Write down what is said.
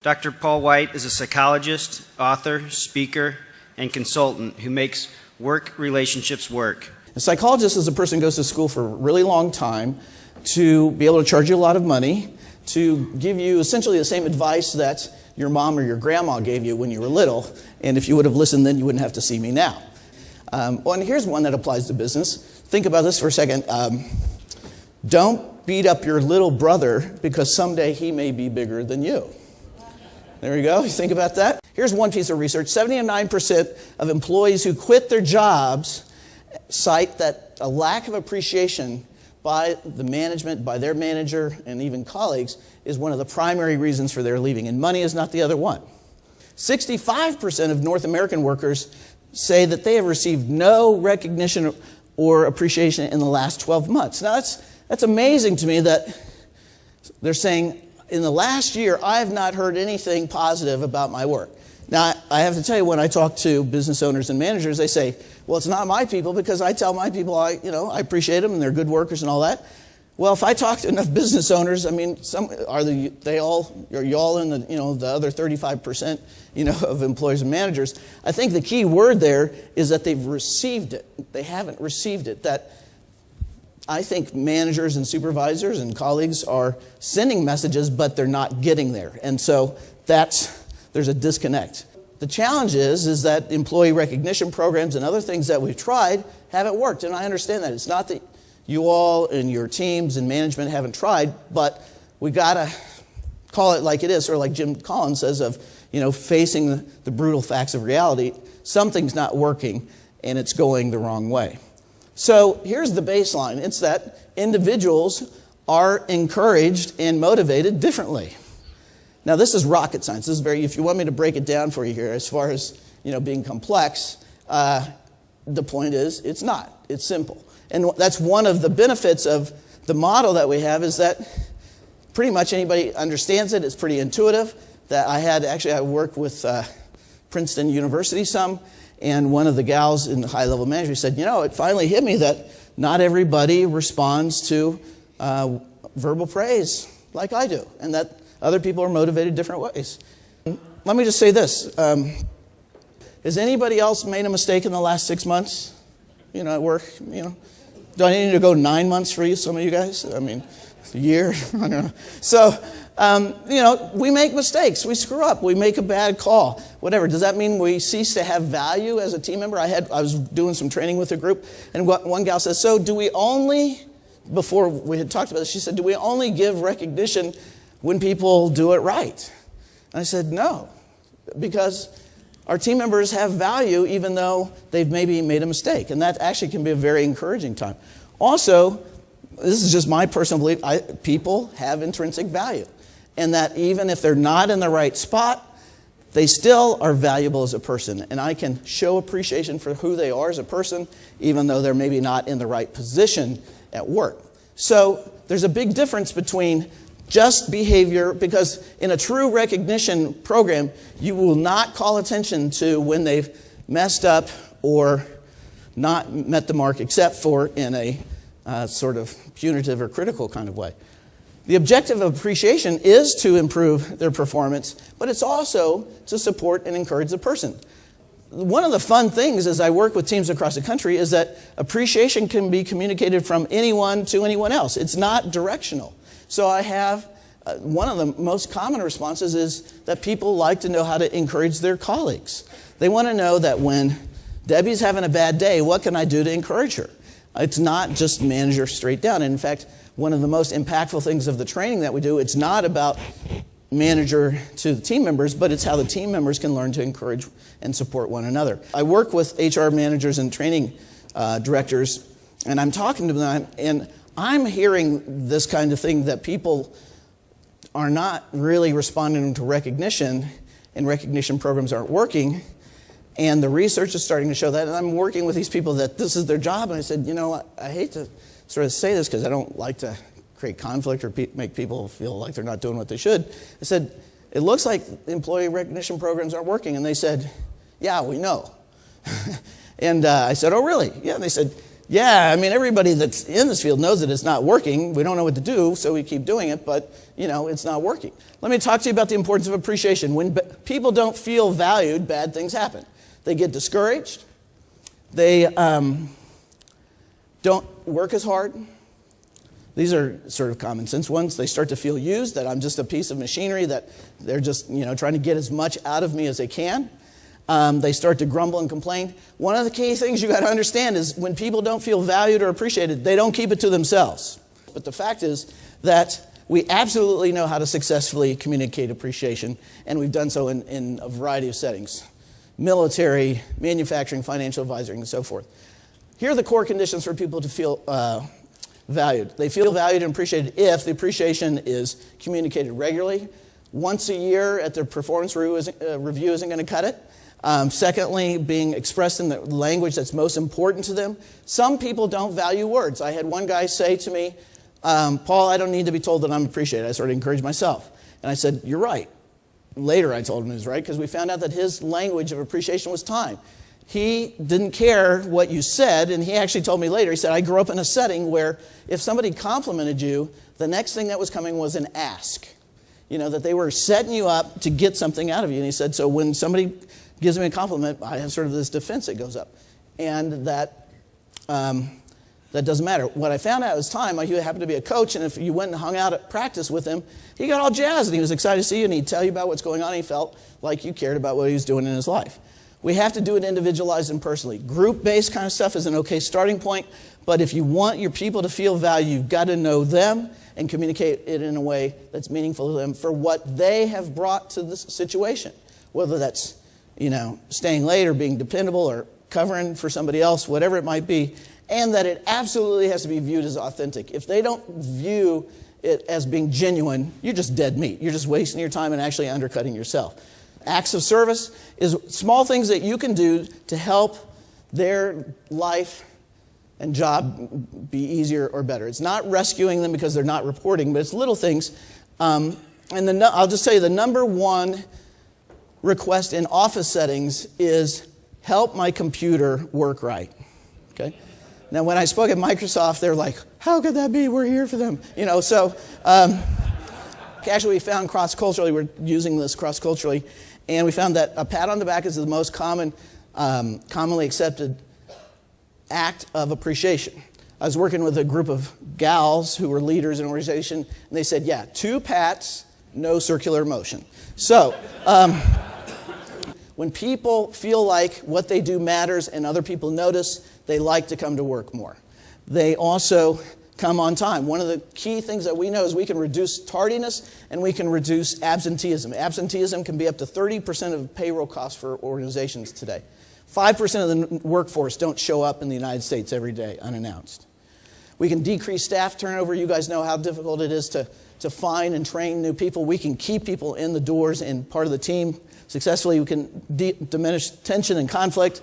Dr. Paul White is a psychologist, author, speaker, and consultant who makes work relationships work. A psychologist is a person who goes to school for a really long time to be able to charge you a lot of money, to give you essentially the same advice that your mom or your grandma gave you when you were little, and if you would have listened then, you wouldn't have to see me now. And here's one that applies to business. Think about this for a second. Don't beat up your little brother because someday he may be bigger than you. There you go. You think about that? Here's one piece of research. 79% of employees who quit their jobs cite that a lack of appreciation by the management, by their manager, and even colleagues is one of the primary reasons for their leaving. And money is not the other one. 65% of North American workers say that they have received no recognition or appreciation in the last 12 months. Now, that's amazing to me that they're saying, in the last year, I have not heard anything positive about my work. Now, I have to tell you, when I talk to business owners and managers, they say, well, it's not my people, because I tell my people I appreciate them and they're good workers and all that. Well, if I talk to enough business owners, I mean, are you all in the other 35%, of employees and managers? I think the key word there is that they've received it. They haven't received it. That I think managers and supervisors and colleagues are sending messages, but they're not getting there. And so there's a disconnect. The challenge is that employee recognition programs and other things that we've tried haven't worked. And I understand that. It's not that you all and your teams and management haven't tried, but we got to call it like it is, sort of like Jim Collins says of, facing the brutal facts of reality. Something's not working and it's going the wrong way. So here's the baseline. It's that individuals are encouraged and motivated differently. Now, this is rocket science. This is if you want me to break it down for you here, as far as, being complex, the point is it's not. It's simple. And that's one of the benefits of the model that we have, is that pretty much anybody understands it. It's pretty intuitive. That I worked with Princeton University some, and one of the gals in the high-level management said, it finally hit me that not everybody responds to verbal praise like I do, and that other people are motivated different ways. Let me just say this. Has anybody else made a mistake in the last 6 months, at work? Do I need to go 9 months for you, some of you guys? I mean, a year? I don't know. So, we make mistakes. We screw up. We make a bad call. Whatever. Does that mean we cease to have value as a team member? I was doing some training with a group, and one gal says, so do we only, before we had talked about this, she said, do we only give recognition when people do it right? And I said, no, because our team members have value even though they've maybe made a mistake. And that actually can be a very encouraging time. Also, this is just my personal belief, people have intrinsic value. And that even if they're not in the right spot, they still are valuable as a person. And I can show appreciation for who they are as a person, even though they're maybe not in the right position at work. So there's a big difference between just behavior, because in a true recognition program, you will not call attention to when they've messed up or not met the mark, except for in a sort of punitive or critical kind of way. The objective of appreciation is to improve their performance, but it's also to support and encourage the person. One of the fun things as I work with teams across the country is that appreciation can be communicated from anyone to anyone else. It's not directional. So I have one of the most common responses is that people like to know how to encourage their colleagues. They want to know that when Debbie's having a bad day, what can I do to encourage her? It's not just manager straight down. And in fact, one of the most impactful things of the training that we do, it's not about manager to the team members, but it's how the team members can learn to encourage and support one another. I work with HR managers and training directors, and I'm talking to them, and I'm hearing this kind of thing, that people are not really responding to recognition, and recognition programs aren't working. And the research is starting to show that. And I'm working with these people that this is their job. And I said, I hate to sort of say this because I don't like to create conflict or make people feel like they're not doing what they should. I said, it looks like employee recognition programs aren't working. And they said, yeah, we know. And I said, oh, really? Yeah. And they said, yeah, I mean, everybody that's in this field knows that it's not working. We don't know what to do, so we keep doing it, but, it's not working. Let me talk to you about the importance of appreciation. When people don't feel valued, bad things happen. They get discouraged. They don't work as hard. These are sort of common sense ones. They start to feel used, that I'm just a piece of machinery, that they're just, trying to get as much out of me as they can. They start to grumble and complain. One of the key things you got to understand is when people don't feel valued or appreciated, they don't keep it to themselves. But the fact is that we absolutely know how to successfully communicate appreciation, and we've done so in a variety of settings: military, manufacturing, financial advisory, and so forth. Here are the core conditions for people to feel valued. They feel valued and appreciated if the appreciation is communicated regularly. Once a year at their performance review isn't going to cut it. Secondly, being expressed in the language that's most important to them. Some people don't value words. I had one guy say to me, Paul, I don't need to be told that I'm appreciated. I sort of encouraged myself. And I said, you're right. Later I told him he was right, because we found out that his language of appreciation was time. He didn't care what you said, and he actually told me later, he said, I grew up in a setting where if somebody complimented you, the next thing that was coming was an ask. That they were setting you up to get something out of you. And he said, so when somebody gives me a compliment, I have sort of this defense that goes up. And that doesn't matter. What I found out was time. He happened to be a coach, and if you went and hung out at practice with him, he got all jazzed, and he was excited to see you, and he'd tell you about what's going on. And he felt like you cared about what he was doing in his life. We have to do it individualized and personally. Group-based kind of stuff is an okay starting point, but if you want your people to feel valued, you've got to know them and communicate it in a way that's meaningful to them for what they have brought to this situation. Whether that's, staying late or being dependable or covering for somebody else, whatever it might be, and that it absolutely has to be viewed as authentic. If they don't view it as being genuine, you're just dead meat. You're just wasting your time and actually undercutting yourself. Acts of service is small things that you can do to help their life and job be easier or better. It's not rescuing them because they're not reporting, but it's little things. And I'll just tell you, the number one request in office settings is help my computer work right. Okay? Now, when I spoke at Microsoft, they're like, how could that be? We're here for them. Actually, we found cross-culturally, we're using this cross-culturally, and we found that a pat on the back is the most commonly accepted act of appreciation. I was working with a group of gals who were leaders in an organization, and they said, 2 pats, no circular motion. So, when people feel like what they do matters and other people notice, they like to come to work more. They also come on time. One of the key things that we know is we can reduce tardiness and we can reduce absenteeism. Absenteeism can be up to 30% of payroll costs for organizations today. 5% of the workforce don't show up in the United States every day unannounced. We can decrease staff turnover. You guys know how difficult it is to find and train new people. We can keep people in the doors and part of the team successfully. We can diminish tension and conflict.